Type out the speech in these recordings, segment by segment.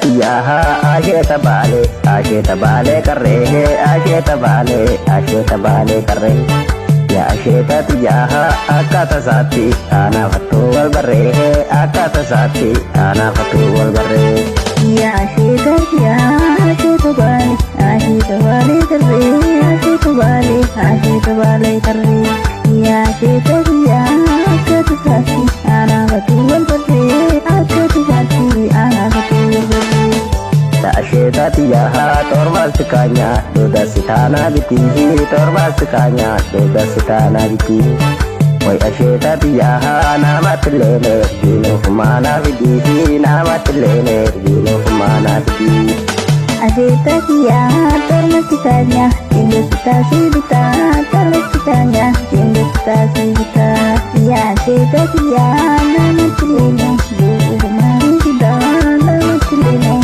tiyaha asheta bale karre asheta bale karre ya asheta tiyaha akata sati ana fatu wal barre akata sati ana fatu wal barre ya asheta tiyaha asheta bale karre asheta bale karre ya asheta tiyaha akata sati ana fatu wal barre akata sati ana fatu wal barre asheta tiyaha torba sikanya doda sitana biti torba sikanya doda sitana biti wai asheta tiyaha nama tilene dino kumana biti nama tilene dino kumana biti asheta tiyaha torba sikanya tindo sitasi bita torba sikanya tindo sitasi bita ya asheta tiyaha nama tilene dino kumana bita nama tilene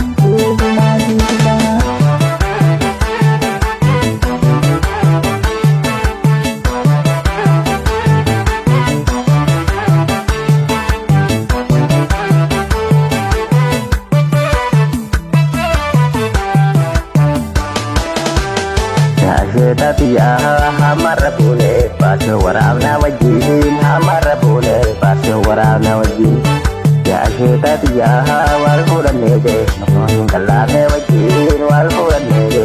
asheta tiyaha hamara bune baso warabna wajin hamara bune baso warabna wajin ya asheta tiyaha wal hudan nege kalame wajin wal hudan nege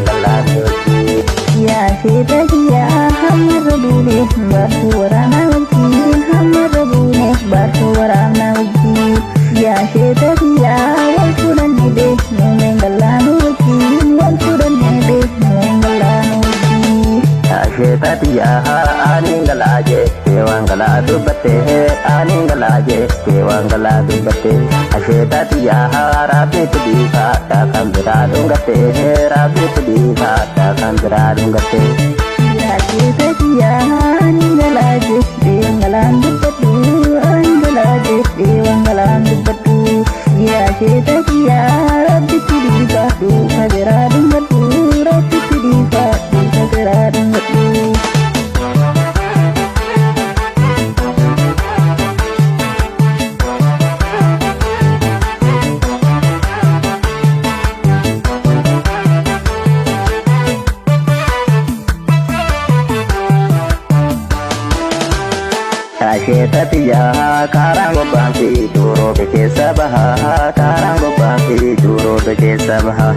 kalame wajin ya asheta tiyaha hamara bune baso warabna wajin hamara bune baso warabna wajin ya asheta tiyaha wal hudan nege kalame wajin wal hudan nege asheta tiyaha aningalaje tewangala dubate aningalaje tewangala dubate asheta tiyaha rabi tidiha takambira dungate rabi tidiha takambira dungate ya asheta tiyaha aningalaje tewangala dubate aningalaje tewangala dubate ya asheta tiyaha rabi tidiha takambira dungate rabi tidiha takambira dungate asheta tiyaha karango bampi duro beke sabaha karango bampi duro beke sabaha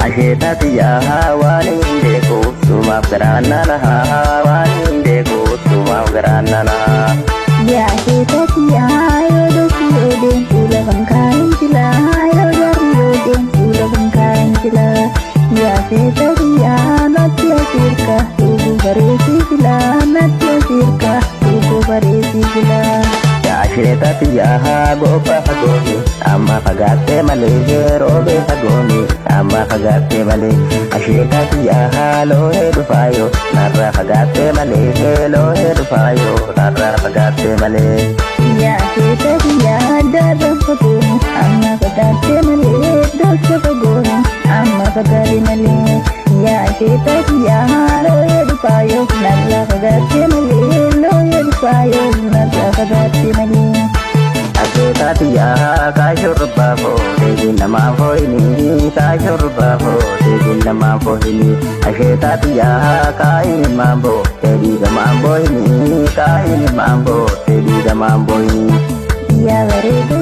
asheta tiyaha wani indeko suma garana laha wani indeko suma garana laha ya asheta tiyaha yodo siyode pula bangkain sila yodo siyode pula bangkain sila ya asheta tiyaha natya sirka tubu baresi sila natya sirka tubu baresi sila ya asheta tiyaha gopa fagoni amma fagate male robe fagoni amma fagate male asheta tiyaha lohe dufayo narra fagate male lohe dufayo narra fagate male ya asheta tiyaha darra fagoni amma fagate male darra fagoni amma fagate male ya asheta tiyaha lohe dufayo narra fagate male lohe dufayo narra fagate male asheta tiyaha kashurubafo tegin nama foini kashurubafo tegin nama foini asheta tiyaha kain mambo tegi mambo ini kain mambo tegi mambo ini ya baredo